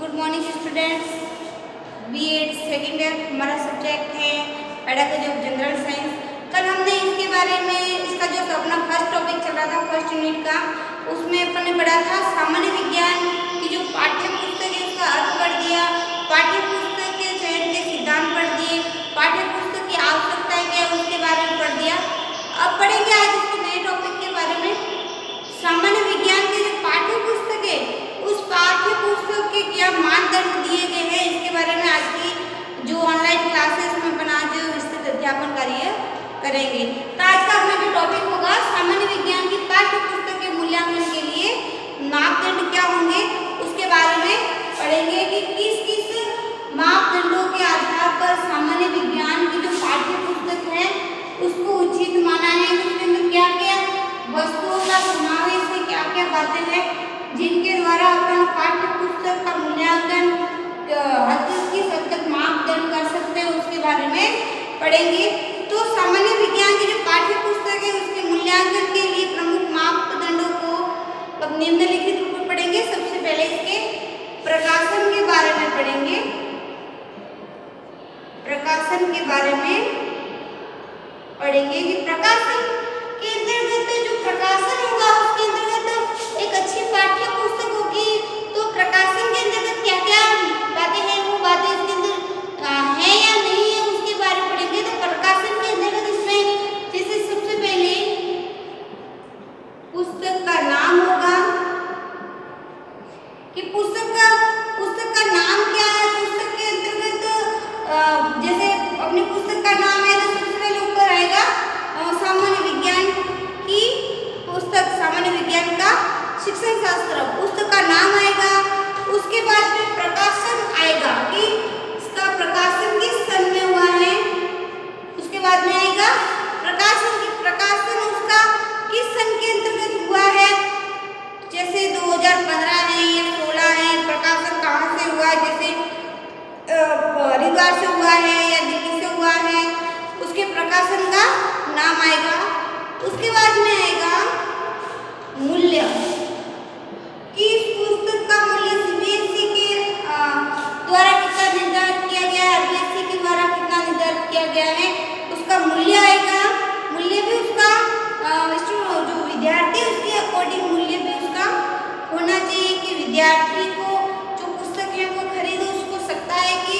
Good morning students. BEd second year हमारा subject है pedagogy of general science. कल हमने इसके बारे में इसका जो अपना फर्स्ट टॉपिक चल रहा था फर्स्ट यूनिट का, उसमें अपन ने पढ़ा था सामान्य विज्ञान की जो पाठ्य पुस्तक है उसका अर्थ पढ़ दिया, पाठ्य पुस्तक के चयन के सिद्धांत पढ़ दिए, पाठ्य पुस्तक की आवश्यकता क्या है उसके बारे में पढ़ दिया। अब पढ़ेंगे आज इसके नए टॉपिक के बारे में। सामान्य विज्ञान की जो पाठ्य पुस्तक है उस पाठ्य पुस्तक के क्या मानदंड दिए गए हैं इसके बारे में आज की जो ऑनलाइन क्लासेस में बना जो विस्तृत अध्यापन कार्य करेंगे। तो आज का अपना जो टॉपिक होगा सामान्य विज्ञान की पाठ्य पुस्तक के मूल्यांकन के लिए मापदंड क्या होंगे उसके बारे में पढ़ेंगे कि किस किस मापदंडों के आधार पर सामान्य विज्ञान की जो पाठ्य पुस्तक है उसको उचित माना है, उसके अंदर क्या क्या वस्तुओं का समावेश है, क्या क्या बातें हैं जिनके द्वारा अपन पाठ्य पुस्तक का मूल्यांकन किस हद तक मापदंड कर सकते हैं उसके बारे में पढ़ेंगे। तो सामान्य विज्ञान की जो पाठ्य पुस्तक है उसके मूल्यांकन के लिए प्रमुख मापदंडों को अब निम्नलिखित रूप में पढ़ेंगे। सबसे पहले इसके प्रकाशन के बारे में पढ़ेंगे। प्रकाशन के बारे में पढ़ेंगे कि प्रकाशन के अंतर्गत जो प्रकाशन होगा उसके अंतर्गत एक अच्छी पाठ्य पुस्तक होगी। तो प्रकाशन के अंतर्गत क्या क्या बातें हैं वो बातें इसके अंदर है या नहीं है उसके बारे में पढ़ेंगे। तो प्रकाशन के अंतर्गत इसमें जैसे सबसे पहले पुस्तक का नाम होगा कि पुस्तक का नाम क्या है। पुस्तक के अंतर्गत जैसे अपनी पुस्तक का नाम है तो सबसे पहले ऊपर आएगा सामान्य विज्ञान की पुस्तक, सामान्य विज्ञान का शिक्षण शास्त्र पुस्तक का नाम आएगा। उसके बाद में प्रकाशन आएगा कि इसका प्रकाशन किस सन में हुआ है। उसके बाद में आएगा प्रकाशन उसका किस सन के अंतर्गत हुआ है, जैसे 2015 है या 16 है। प्रकाशन कहाँ से हुआ है, जैसे हरिद्वार से हुआ है या दिल्ली से हुआ है, उसके प्रकाशन का नाम आएगा। उसके बाद में आएगा मूल्य कि इस पुस्तक का मूल्य सीबीएसई के द्वारा कितना निर्धारित किया गया है, आरबीएसई के द्वारा कितना निर्धारित किया गया है उसका मूल्य आएगा। मूल्य भी उसका जो विद्यार्थी उसके अकॉर्डिंग मूल्य भी उसका होना चाहिए कि विद्यार्थी को जो पुस्तक है वो खरीद उसको सकता है कि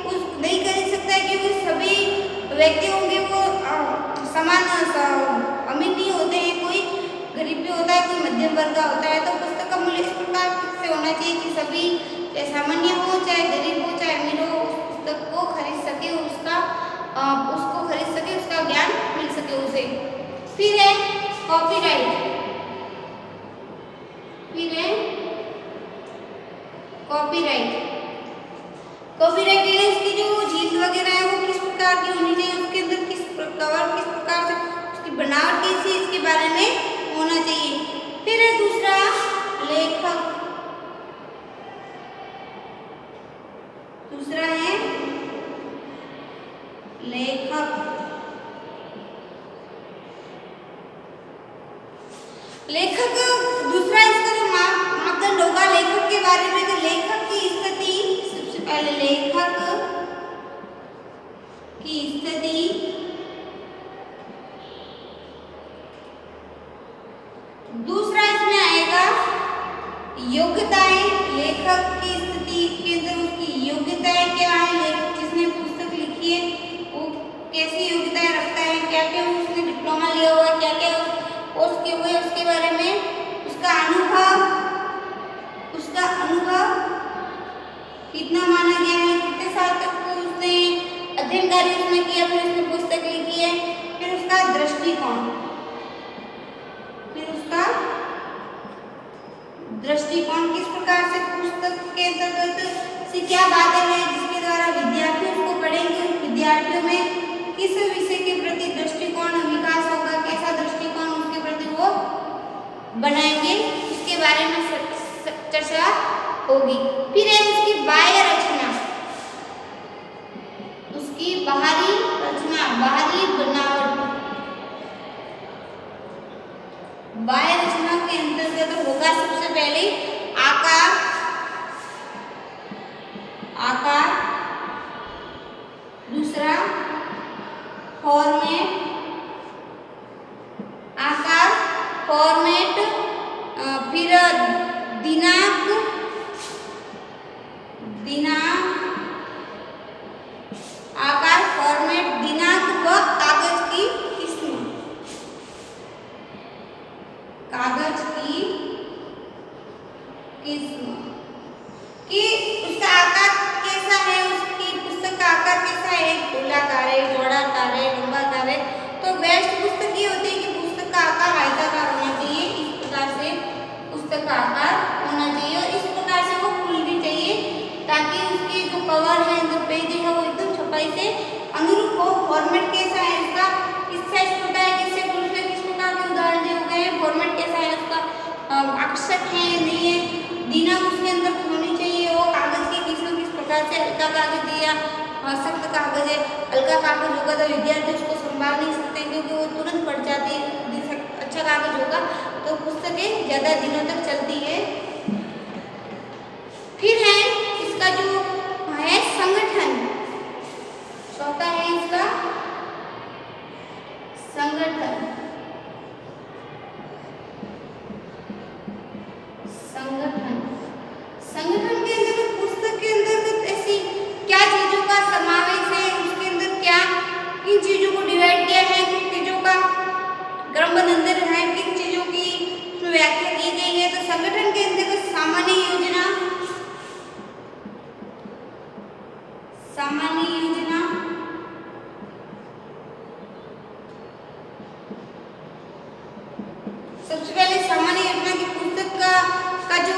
उस नहीं खरीद सकता है कि वो सभी व्यक्ति होंगे वो समान अमीर नहीं होते हैं, कोई गरीब भी होता है, कोई मध्यम वर्ग का होता है। तो पुस्तक का मूल्य इस प्रकार से होना चाहिए कि सभी चाहे सामान्य हो चाहे गरीब हो चाहे अमीर हो उस पुस्तक को खरीद सके, उसको खरीद सके, उसका ज्ञान मिल सके उसे। फिर है कॉपीराइट। फिर है कॉपीराइट यानी उसकी जो जीत वगैरह है वो किस प्रकार की होनी चाहिए, उसके अंदर किस प्रकार से उसकी बनावट कैसी है इसके बारे में होना चाहिए। फिर है दूसरा लेखक। दूसरा है लेखक दूसरा इसका जो मापदंड होगा लेखक के बारे में। तो लेखक की स्थिति, सबसे पहले लेखक की स्थिति, दूसरा इसमें आएगा योग्यताएं। लेखक की स्थिति के अंदर उसकी योग्यताएं क्या है, जिसने पुस्तक लिखी है वो कैसी योग्यताएं रखता है, क्या क्या उसने डिप्लोमा लिया हुआ है, क्या क्या कोर्स किए हुए उसके बारे में, उसका अनुभव कितना माना गया है, कितने साल तक उसने अध्ययन कार्य उसने किया फिर उसने पुस्तक लिखी है। फिर उसका दृष्टिकोण किस प्रकार से पुस्तक के अंतर्गत से क्या बातें हैं जिसके द्वारा विद्यार्थी उसको पढ़ेंगे, उस विद्यार्थियों में किस विषय के प्रति दृष्टिकोण विकास होगा, कैसा दृष्टिकोण उसके प्रति वो बनाएंगे इसके बारे में चर्चा होगी। फिर है उसकी बाह्य रचना, उसकी बाहरी रचना, बाहरी बनावट। बाह्य रचना के अंतर्गत होगा सबसे पहले आकार, फिर दिनांक, आकार, फॉर्मेट, दिनांक व कागज की किस्म, कि उसका आकार कैसा है, उसकी पुस्तक का आकार कैसा है, गोलाकार है, चौड़ाकार है, लंबाकार है। तो बेस्ट पुस्तक ये होती है कि पुस्तक का आकार आयताकार होना चाहिए। इस प्रकार से पुस्तक का आकार होना चाहिए और इस प्रकार से वो खुलनी चाहिए ताकि उसके जो कवर है, जो पेज है, वो एकदम छपाई से अनुरूप हो। फॉर्मेट कैसा है इसका, किससे छोटा है, किससे दूसरे, किस प्रकार के उदाहरण दिए गए हैं, फॉर्मेट कैसा है उसका, आकर्षक है नहीं है, दिनांक उसके अंदर होनी चाहिए, वो कागज की किस्म किस प्रकार से, हल्का कागज या सख्त कागज है। हल्का कागज होगा तो विद्यार्थी उसको संभाल नहीं सकते क्योंकि वो तुरंत पड़ जाती है। अच्छा कागज होगा तो पुस्तकें ज़्यादा दिनों तक चलती है। फिर है इसका जो है संगठन, चौथा है इसका संगठन। संगठन के अंदर पुस्तक के अंतर्गत ऐसी क्या चीजों का समावेश है, उसके अंदर क्या किन चीजों को डिवाइड किया है, किन चीजों का क्रमबद्ध अंदर है, किन चीजों की व्याख्या की गई है। तो संगठन के अंतर्गत सामान्य योजना, सबसे पहले सामान्य योजना की पुस्तक का जो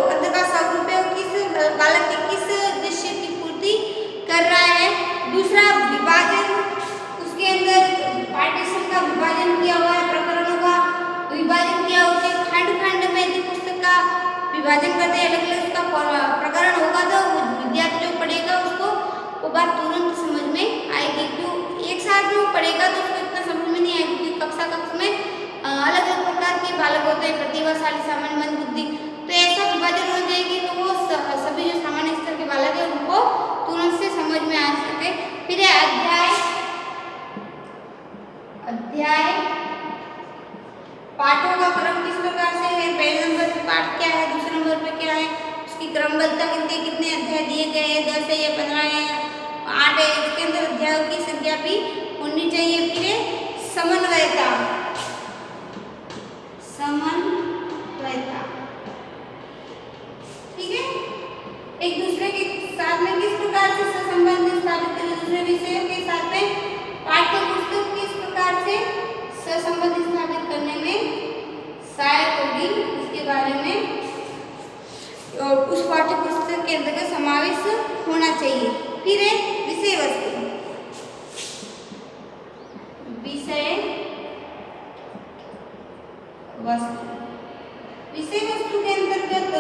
अंदर का स्वरूप है वो किस बालक के किस दृश्य की पूर्ति कर रहा है। दूसरा विभाजन, उसके अंदर पार्टीशन का विभाजन किया हुआ है, प्रकरणों का विभाजन किया हुआ है, खंड खंड में यदि पुस्तक का विभाजन करते हैं, अलग अलग उसका प्रकरण होगा तो विद्यार्थी जो पढ़ेगा उसको वो बात तुरंत समझ में आएगी। क्यों एक साथ में वो पढ़ेगा तो उसको इतना समझ में नहीं आएगी क्योंकि कक्षा में अलग अलग प्रकार के बालक होते हैं, प्रतिभाशाली, सामान्य, मंदबुद्धि। तो ऐसा विभाजन हो जाएगी तो वो सभी जो सामान्य स्तर के बालक है उनको तुरंत से समझ में आ सके। फिर है अध्याय पाठों का क्रम किस प्रकार से है, पहले नंबर पे पाठ क्या है, दूसरे नंबर पे क्या है, उसकी क्रमबद्धता कितने अध्याय दिए गए हैं, 10 है या 15 है, 8 है, इसके अंदर अध्यायों की संख्या भी होनी चाहिए। फिर समन्वयता, ठीक है, एक दूसरे के साथ में किस प्रकार से संबंध स्थापित करें, दूसरे विषयों के साथ में पाठ्य पुस्तक किस प्रकार से संबंध स्थापित करने में सहायक होगी, इसके बारे में उस पाठ्य पुस्तक के अंतर्गत समावेश होना चाहिए। फिर है विषय वस्तु, विषय वस्तु के अंतर्गत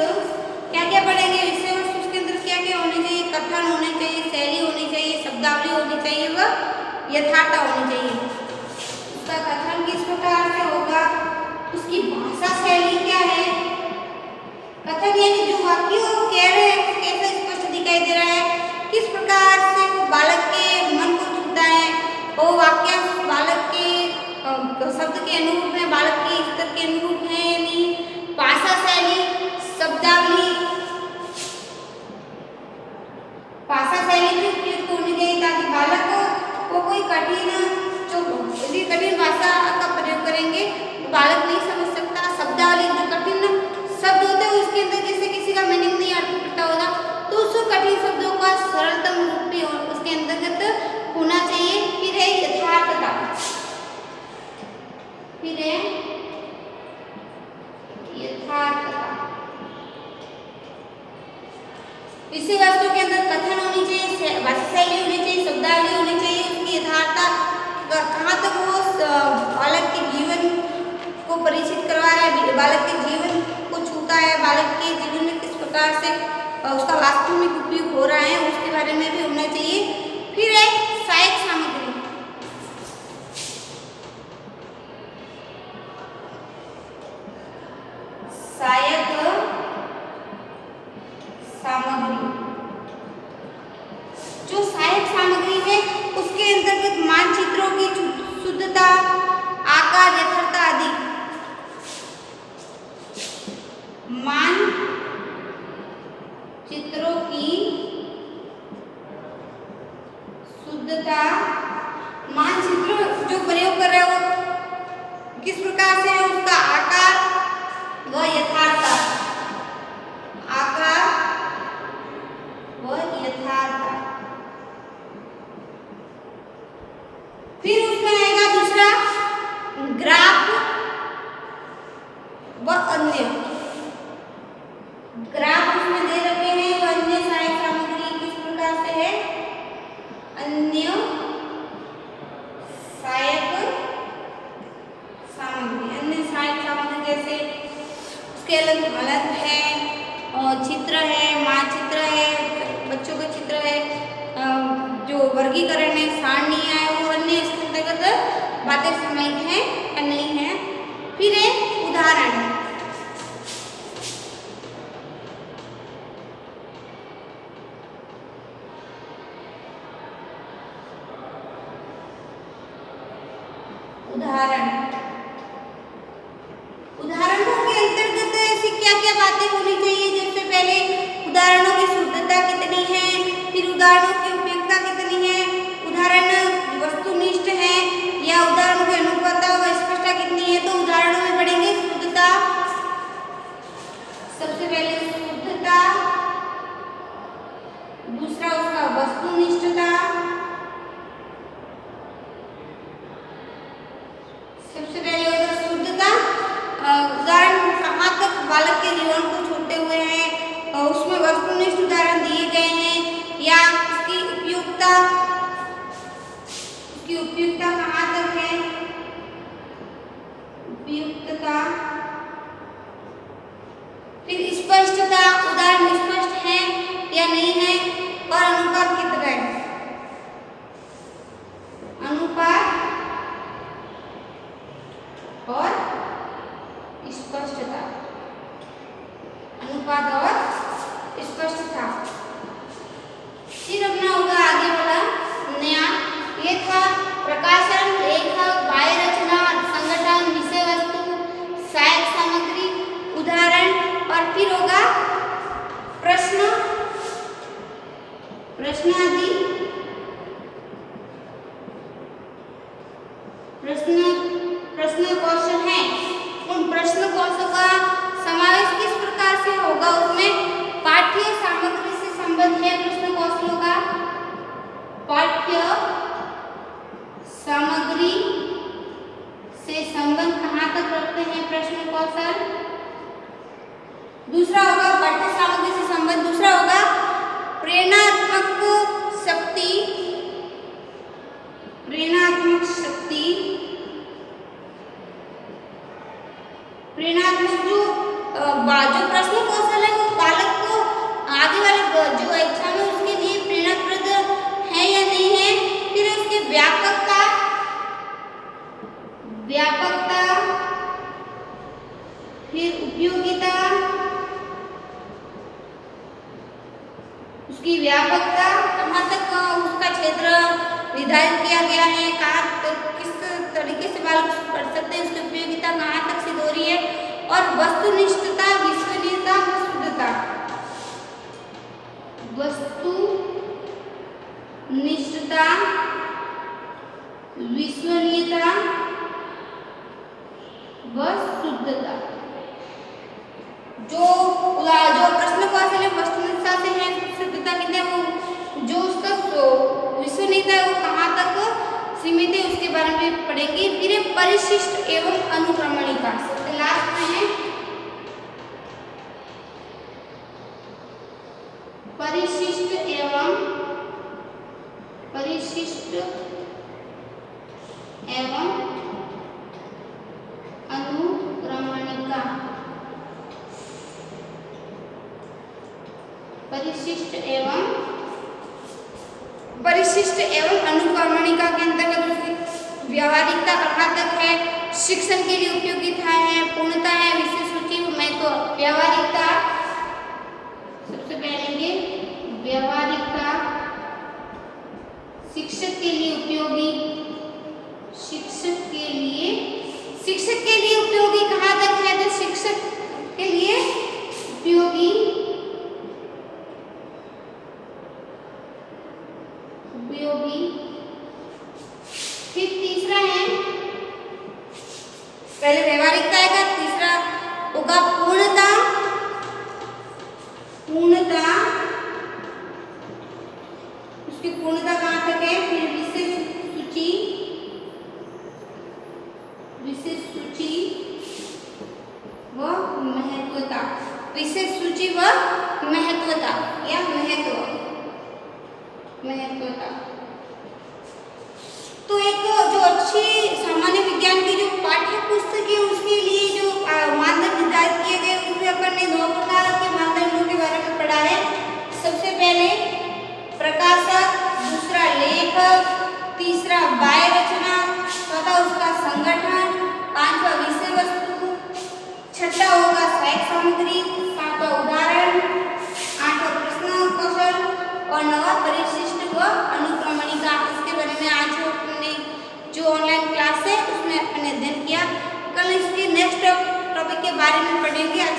क्या क्या पढ़ेंगे, विषय वस्तु के अंदर क्या क्या होने चाहिए, कथन होने चाहिए, शैली होनी चाहिए, शब्दावली होनी चाहिए व यथार्थता होनी चाहिए। उसका कथन किस प्रकार से होगा, उसकी भाषा शैली क्या है, कथन यानी जो वाक्य वो कह रहे हैं कैसे स्पष्ट दिखाई दे रहा है, किस प्रकार से वो बालक के मन को छूता है, वो वाक्य बालक के शब्द के अनुरूप है, बालक के स्तर के अनुरूप है या नहीं। भाषा शैली, शब्दावली, भाषा शैली भी उपयुक्त होनी चाहिए ताकि बालक को कोई कठिन भाषा का प्रयोग करेंगे तो बालक नहीं समझ सकता। शब्दावली जो कठिन शब्द होते हैं उसके अंदर जैसे किसी का मीनिंग नहीं अर्थ पता होगा तो उस कठिन शब्दों का सरलतम रूप भी उसके अंतर्गत होना चाहिए। फिर है यथार्थता, फिर है यथार्थता, विषय वस्तु के अंदर कथन होनी चाहिए, भाषा शैली होनी चाहिए, शब्दावली होनी चाहिए, उसकी यथार्थता कहाँ तक वो बालक के जीवन को परिचित करवा रहा है, बालक के जीवन को छूता है, बालक के जीवन में किस प्रकार से उसका वास्तव में उपयोग हो रहा है उसके बारे में भी होना चाहिए। फिर है सहायक सामग्री, सहायक सामग्री, जो सहायक सामग्री है उसके अंतर्गत मानचित्रों की शुद्धता, आकार, यथार्थता आदि। ग्राफ उसमें दे रखे हैं। अन्य सहायक सामग्री किस प्रकार से है? अन्य सहायक सामग्री, अन्य सहायक सामग्री जैसे स्केल अलग है, और चित्र है, मानचित्र है, बच्चों का चित्र है, जो वर्गीकरण है, सारणियाँ है, वो अन्य इसके अंतर्गत बातें समाहित हैं या नहीं है। फिर एक उदाहरण, उदाहरणों के अंतर्गत ऐसी क्या क्या बातें होनी चाहिए? जैसे पहले उदाहरणों की शुद्धता कितनी है, फिर उदाहरणों की उपयोगिता कितनी है, उदाहरण वस्तुनिष्ठ है या उदाहरणों की अनुपातता व स्पष्टता कितनी है। तो उदाहरणों में पढ़ेंगे शुद्धता, सबसे पहले शुद्धता, दूसरा उसका वस्तुनिष्ठता, सबसे पहले होगा शुद्धता, उदाहरण कहाँ तक बालक के जीवन को छूते हुए हैं, उसमें वस्तुनिष्ठ उदाहरण दिए गए हैं, या उसकी उपयुक्तता कहाँ तक है, उपयुक्तता। फिर स्पष्टता, उदाहरण स्पष्ट है या नहीं है, और अनुपात कितना है, अनुपात और स्पष्टता, अनुपात और स्पष्टता। फिर अपना होगा आगे वाला नया, ये था प्रकाशन, लेखक, बाह्य रचना, संगठन, विषय वस्तु, सहायक सामग्री, उदाहरण, और फिर होगा प्रश्न, प्रश्न आदि, प्रश्न कौशल है। उन प्रश्न कौशल का समावेश किस प्रकार से होगा? उसमें पाठ्य सामग्री से संबंध है प्रश्न कौशलों का, पाठ्य सामग्री से संबंध कहाँ तक रखते हैं प्रश्न कौशल। दूसरा होगा पाठ्य सामग्री से संबंध, दूसरा होगा प्रेरणात्मक शक्ति, प्रेरणात्मक शक्ति, प्रेरणात्मक जो प्रश्न कौशल है वो बालक को आगे वाले जो एग्जाम है उसके लिए प्रेरणाप्रद है या नहीं है। फिर उसकी व्यापकता, फिर उपयोगिता, उसकी व्यापकता कहाँ तक उसका क्षेत्र निर्धारित किया गया है, कहाँ किस तरीके से बालक पढ़ सकते हैं, उसकी उपयोगिता कहाँ तक सिद्ध हो रही है, और वस्तुनिष्ठता, विश्वसनीयता, शुद्धता, वस्तुनिष्ठता, विश्वसनीयता व शुद्धता। जो प्रश्न कौशल है वस्तुनिष्ठता से है, शुद्धता कितने है, वो जो उसका विश्वसनीयता है वो कहाँ तक सीमित है उसके बारे में पढ़ेंगे। फिर परिशिष्ट एवं अनुक्रमणिका, लास्ट में है परिशिष्ट एवं अनुक्रमणिका, परिशिष्ट एवं अनुक्रमणिका के अंतर्गत उसकी व्यावहारिकता कहाँ तक है, शिक्षण के लिए उपयोगिता है, पूर्णता है, विशेष सूची में। तो व्यावहारिकता सबसे पहले ये व्यावहारिकता, शिक्षक के लिए उपयोगी, शिक्षक के लिए उपयोगी कहाँ तक है, तो शिक्षक के लिए उपयोगी, फिर तीसरा है, पहले व्यवहारिकता आएगा, तीसरा होगा पूर्णता, उसकी पूर्णता कहाँ तक है, फिर विशेष सूची व महत्वता। विशेष विशेष सूची व महत्वता या महत्वता। तो एक जो अच्छी सामान्य विज्ञान की जो पाठ्य पुस्तक है उसके लिए जो मानदंड निर्धारित किए गए उसमें अपन ने 2 प्रकार के मानदंडों के बारे में पढ़ा है। सबसे पहले प्रकाशक, दूसरा लेखक, तीसरा बाह्य रचना, चौथा उसका संगठन, पांचवा विषय वस्तु, छठा होगा सहायक सामग्री, सातवां उदाहरण, आठवां प्रश्न कौशल और नवा परिशिष्ट व अनुक्रमणिका। इसके बारे में आज हमने जो ऑनलाइन क्लास है उसमें अपने अध्ययन किया। कल इसके नेक्स्ट टॉपिक के बारे में पढ़ेंगे। आज